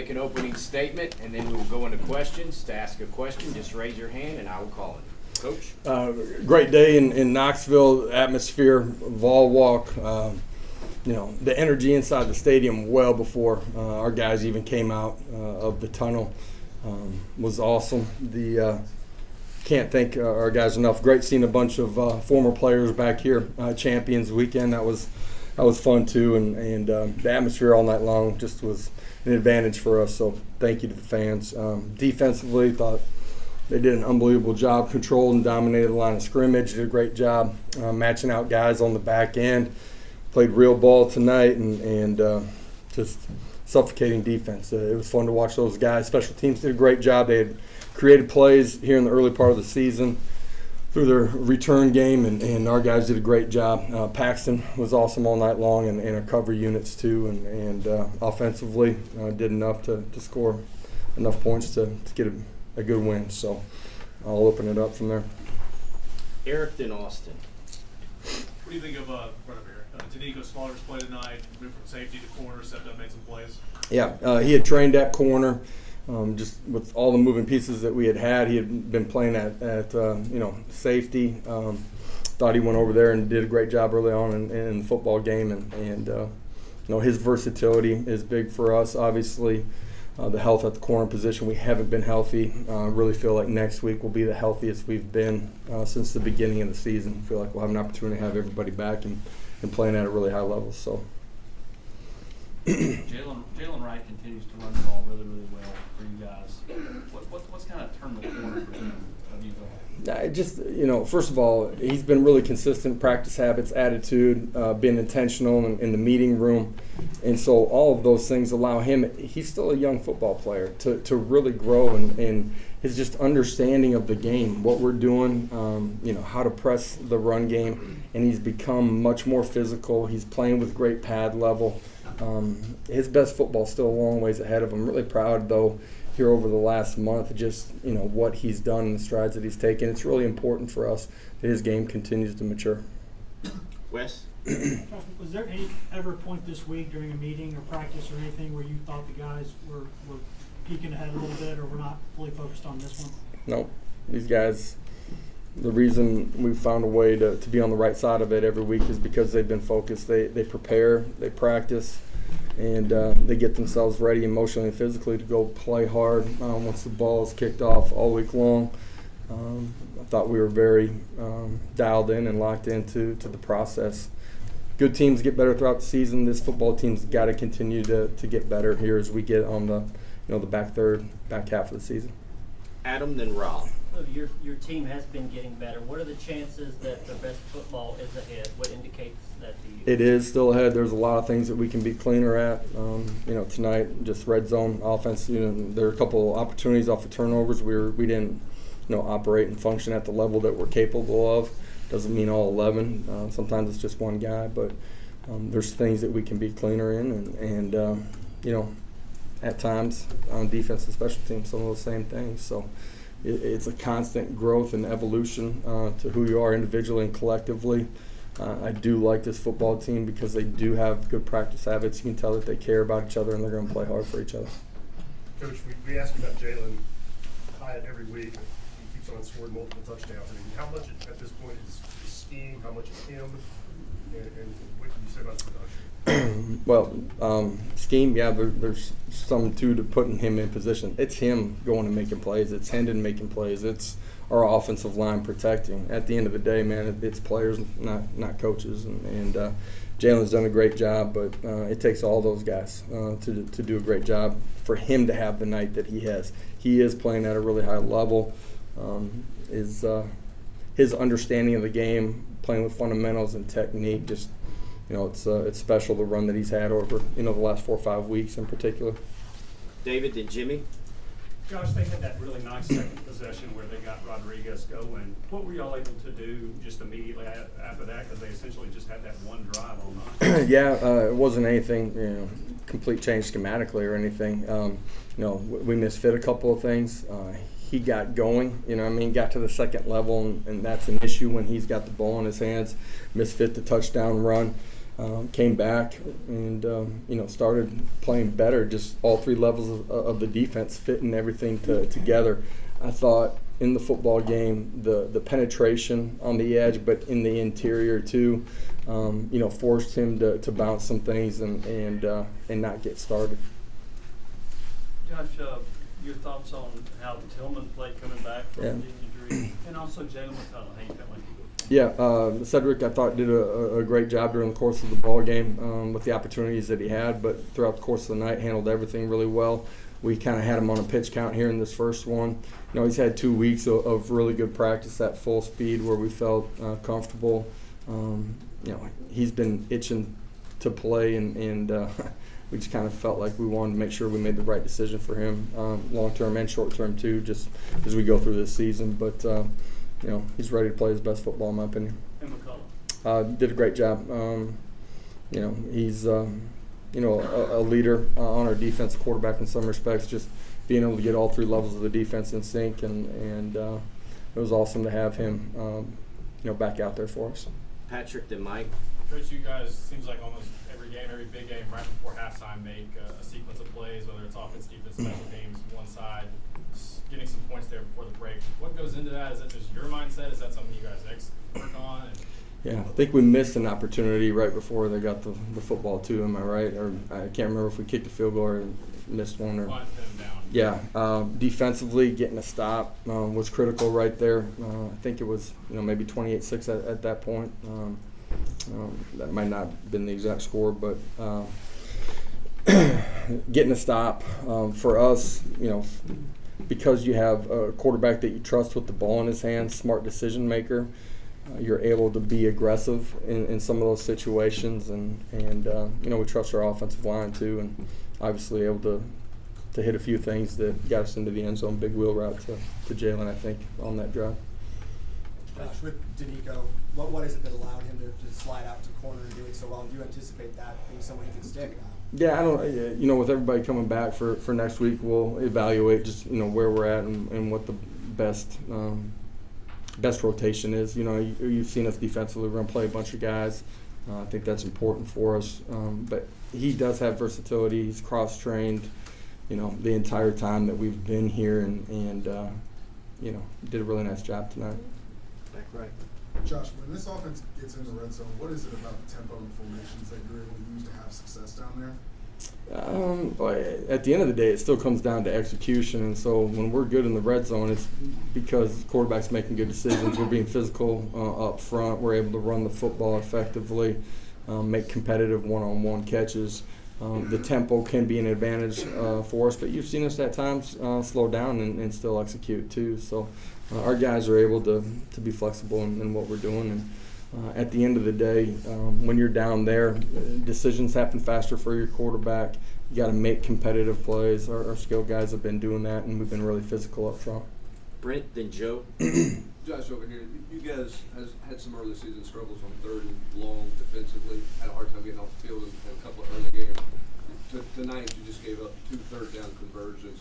Make an opening statement, and then we will go into questions. To ask a question, just raise your hand, and I will call it. Coach? Great day in Knoxville. Atmosphere, Vol Walk. The energy inside the stadium well before our guys even came out of the tunnel was awesome. Can't thank our guys enough. Great seeing a bunch of former players back here. Champions weekend, that was fun too, and the atmosphere all night long just was an advantage for us. So thank you to the fans. Defensively, thought they did an unbelievable job, controlled and dominated the line of scrimmage. Did a great job matching out guys on the back end. Played real ball tonight and just suffocating defense. It was fun to watch those guys. Special teams did a great job. They had created plays here in the early part of the season through their return game, and our guys did a great job. Paxton was awesome all night long, and our cover units too, and offensively did enough to score enough points to get a good win. So I'll open it up from there. Eric then Austin. What do you think of right over here? Tanico Slaughter's play tonight, moved from safety to corner, stepped up, made some plays. Yeah, he had trained at corner. Just with all the moving pieces that we had, he had been playing at safety. Thought he went over there and did a great job early on in the football game, and his versatility is big for us. Obviously, the health at the corner position, we haven't been healthy. Really feel like next week will be the healthiest we've been since the beginning of the season. Feel like we'll have an opportunity to have everybody back and playing at a really high level. So. Jalen Wright continues to run the ball really, really well for you guys. What's kind of turned the corner for him? First of all, he's been really consistent, practice habits, attitude, being intentional in the meeting room. And so all of those things allow him, he's still a young football player, to really grow and his just understanding of the game, what we're doing, how to press the run game. And he's become much more physical. He's playing with great pad level. His best football still a long ways ahead of him. Really proud, though, here over the last month, just what he's done and the strides that he's taken. It's really important for us that his game continues to mature. Wes? Was there any ever point this week during a meeting or practice or anything where you thought the guys were peeking ahead a little bit or were not fully focused on this one? No. These guys, the reason we've found a way to be on the right side of it every week is because they've been focused. They prepare, they practice, and they get themselves ready emotionally and physically to go play hard once the ball is kicked off all week long. I thought we were very dialed in and locked into the process. Good teams get better throughout the season. This football team's got to continue to get better here as we get on the back half of the season. Adam then Rob. Well, your team has been getting better. What are the chances that the best football is ahead? What indicates that to you? It is still ahead. There's a lot of things that we can be cleaner at. Tonight, just red zone offense. There are a couple opportunities off of turnovers. We didn't operate and function at the level that we're capable of. Doesn't mean all 11. Sometimes it's just one guy, but there's things that we can be cleaner in, and at times on defense and special teams, some of those same things. So it's a constant growth and evolution to who you are individually and collectively. I do like this football team because they do have good practice habits. You can tell that they care about each other and they're going to play hard for each other. Coach, we ask you about Jalen Hyatt every week. He keeps on scoring multiple touchdowns. I mean, how much at this point is scheme? How much is him? And what can you say about his production? Well, scheme, yeah, there's some too to putting him in position. It's him going and making plays. It's Hendon making plays. It's our offensive line protecting. At the end of the day, man, it's players, not coaches. And Jalen's done a great job, but it takes all those guys to do a great job for him to have the night that he has. He is playing at a really high level. His understanding of the game, playing with fundamentals and technique, just it's special, the run that he's had over the last 4 or 5 weeks in particular. David then Jimmy. Josh, they had that really nice second possession where they got Rodriguez going. What were y'all able to do just immediately after that? Because they essentially just had that one drive all night. Yeah, it wasn't anything complete change schematically or anything. We misfit a couple of things. He got going, got to the second level, and that's an issue when he's got the ball in his hands. Misfit the touchdown run. came back and started playing better. Just all three levels of the defense fitting everything together. I thought in the football game, the penetration on the edge, but in the interior too, forced him to bounce some things and not get started. Josh, your thoughts on how Tillman played coming back from the injury, and also Jalen McCullough, how you felt like he was? Yeah, Cedric, I thought, did a great job during the course of the ball game with the opportunities that he had, but throughout the course of the night, handled everything really well. We kind of had him on a pitch count here in this first one. He's had 2 weeks of really good practice at full speed where we felt comfortable. He's been itching to play, and we just kind of felt like we wanted to make sure we made the right decision for him, long-term and short-term too, just as we go through this season. But, he's ready to play his best football, in my opinion. And McCullough? Did a great job. He's a leader on our defense, quarterback in some respects, just being able to get all three levels of the defense in sync, and it was awesome to have him, back out there for us. Patrick, then Mike. Coach, you guys, seems like almost every game, every big game, right before halftime, make a sequence of plays, whether it's offense, defense, special teams, one side, getting some points there before the break. What goes into that? Is that just your mindset? Is that something you guys work on? Yeah, I think we missed an opportunity right before they got the football too. Am I right? Or I can't remember if we kicked a field goal or missed one. Or Them down. yeah, defensively getting a stop was critical right there. I think it was maybe 28-6 at that point. That might not have been the exact score, but getting a stop for us, because you have a quarterback that you trust with the ball in his hands, smart decision maker. You're able to be aggressive in some of those situations, and we trust our offensive line too, and obviously able to hit a few things that got us into the end zone. Big wheel route to Jalen, I think, on that drive. With Danico, what is it that allowed him to slide out to corner and do it so well? Do you anticipate that being someone he can stick? Yeah, I don't. With everybody coming back for next week, we'll evaluate just where we're at and what the best rotation is. You've seen us defensively. We're going to play a bunch of guys. I think that's important for us. But he does have versatility. He's cross-trained, the entire time that we've been here, and did a really nice job tonight. Back right. Josh, when this offense gets in the red zone, what is it about the tempo and formations that you're able to use to have success down there? At the end of the day, it still comes down to execution, and so when we're good in the red zone, it's because the quarterback's making good decisions. We're being physical up front. We're able to run the football effectively, make competitive one-on-one catches. The tempo can be an advantage for us, but you've seen us at times slow down and still execute too. So our guys are able to be flexible in what we're doing. And at the end of the day, when you're down there, decisions happen faster for your quarterback. You got to make competitive plays. Our skill guys have been doing that, and we've been really physical up front. Brent, then Joe. Josh, over here, you guys has had some early season struggles on third and long defensively. Had a hard time getting off the field in a couple of early games. Tonight, you just gave up 2 third-down conversions.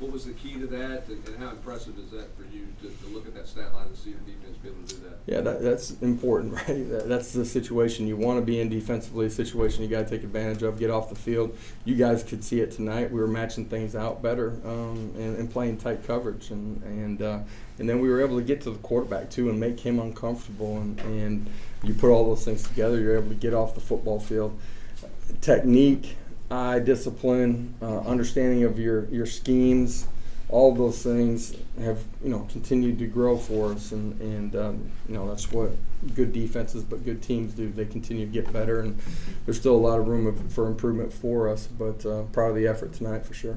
What was the key to that, and how impressive is that for you to look at that stat line and see your defense be able to do that? Yeah, that's important, right? That's the situation you want to be in defensively, a situation you got to take advantage of, get off the field. You guys could see it tonight. We were matching things out better and playing tight coverage, and then we were able to get to the quarterback too and make him uncomfortable, and you put all those things together, you're able to get off the football field. Technique, eye discipline, understanding of your schemes, all of those things have continued to grow for us, and that's what good defenses but good teams do. They continue to get better, and there's still a lot of room for improvement for us, but proud of the effort tonight for sure.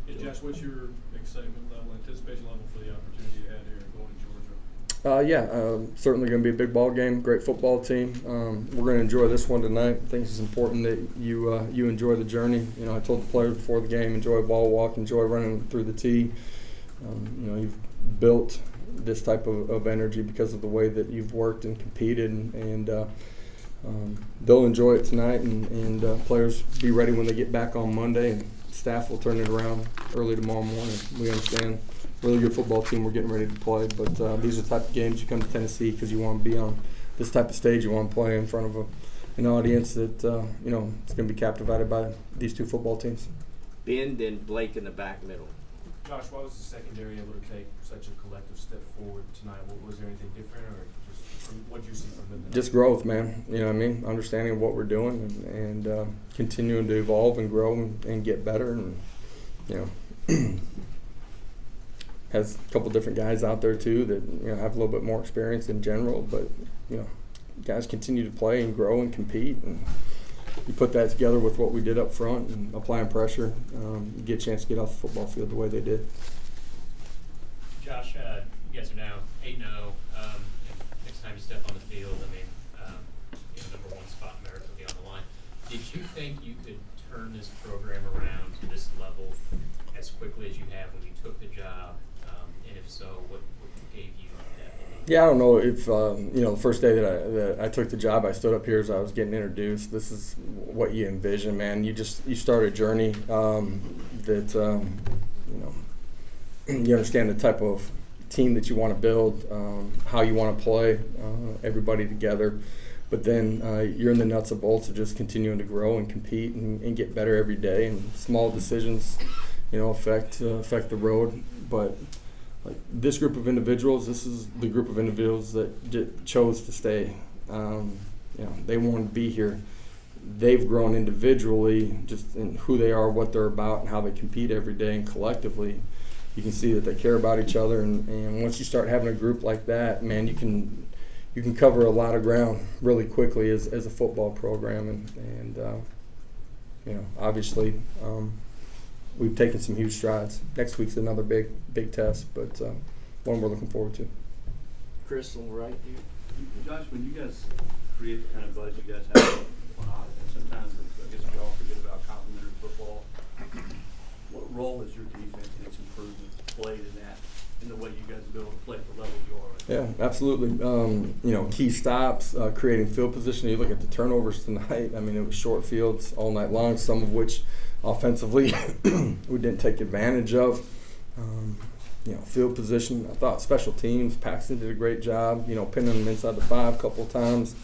Yeah, Josh, what's your excitement level, anticipation level for the opportunity you had here going to Georgia? Certainly going to be a big ball game. Great football team. We're going to enjoy this one tonight. I think it's important that you enjoy the journey. I told the players before the game, enjoy ball walk, enjoy running through the tee. You've built this type of energy because of the way that you've worked and competed, and they'll enjoy it tonight. And players be ready when they get back on Monday, and staff will turn it around early tomorrow morning. We understand. Really good football team we're getting ready to play, but these are the type of games you come to Tennessee because you want to be on this type of stage, you want to play in front of an audience that you know, it's going to be captivated by these two football teams. Ben, then Blake in the back middle. Josh, why was the secondary able to take such a collective step forward tonight? Was there anything different, or just what did you see from them tonight? Just growth, man. You know what I mean? Understanding of what we're doing and continuing to evolve and grow and get better. And, you know, has a couple different guys out there too that, you know, have a little bit more experience in general. But, you know, guys continue to play and grow and compete. And you put that together with what we did up front and applying pressure, you get a chance to get off the football field the way they did. Josh, you guys are now 8-0. Next time you step on the field, I mean, you know, number one spot in America will be on the line. Did you think you could turn this program around to this level as quickly as you have when you took the job? And if so, what gave you that belief? Yeah, I don't know if you know, the first day that I took the job, I stood up here as I was getting introduced. This is what you envision, man. You start a journey that you know, you understand the type of team that you want to build, how you want to play, everybody together. But then you're in the nuts and bolts of just continuing to grow and compete and get better every day. And small decisions, you know, affect the road. But like this group of individuals, this is the group of individuals that chose to stay. You know, they wanted to be here. They've grown individually, just in who they are, what they're about, and how they compete every day. And collectively, you can see that they care about each other. And once you start having a group like that, man, you can cover a lot of ground really quickly as a football program. And you know, obviously, we've taken some huge strides. Next week's another big test, but one we're looking forward to. Crystal, right here. Josh, when you guys create the kind of buzz you guys have on offense, sometimes I guess we all forget about complementary football. What role has your defense and its improvement played in the way you guys are able to play at the level you are right now? Yeah, absolutely. You know, key stops, creating field position. You look at the turnovers tonight. I mean, it was short fields all night long, some of which offensively we didn't take advantage of. You know, field position. I thought special teams, Paxton did a great job, you know, pinning them inside the 5 a couple of times.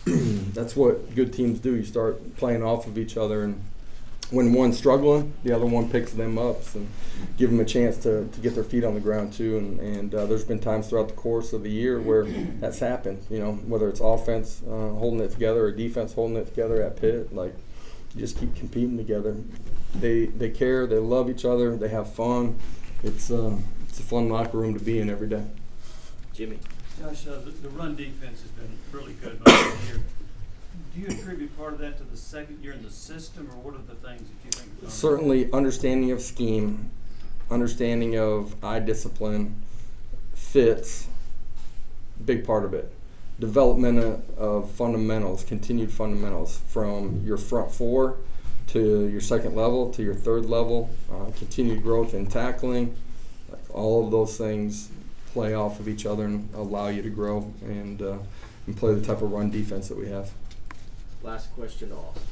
That's what good teams do. You start playing off of each other, and when one's struggling, the other one picks them up and give them a chance to get their feet on the ground too. And there's been times throughout the course of the year where that's happened, you know, whether it's offense holding it together or defense holding it together at Pitt. Like, you just keep competing together. They care, they love each other, they have fun. It's a fun locker room to be in every day. Jimmy. Josh, the run defense has been really good most of the year. Do you attribute part of that to the second year in the system, or what are the things that you think? Certainly understanding of scheme, understanding of eye discipline, fits, big part of it. Development of fundamentals, continued fundamentals from your front 4 to your second level to your third level, continued growth in tackling. All of those things play off of each other and allow you to grow and play the type of run defense that we have. Last question to Austin.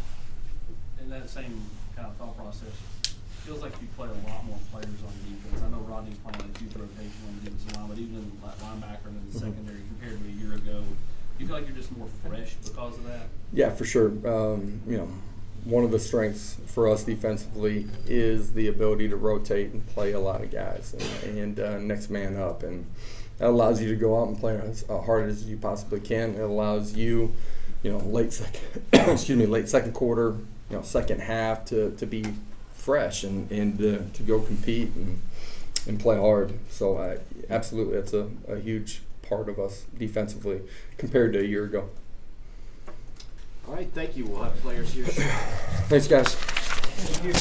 In that same kind of thought process, feels like you play a lot more players on defense. I know Rodney's playing a huge rotation on the defensive line, but even in that linebacker and in the secondary compared to a year ago, do you feel like you're just more fresh because of that? Yeah, for sure. You know, one of the strengths for us defensively is the ability to rotate and play a lot of guys and next man up, and that allows you to go out and play as hard as you possibly can. It allows you, you know, late second quarter, you know, second half to be fresh and to go compete and play hard. So absolutely, that's a huge part of us defensively compared to a year ago. All right, thank you. We'll have players here shortly. Thanks, guys. Thank you.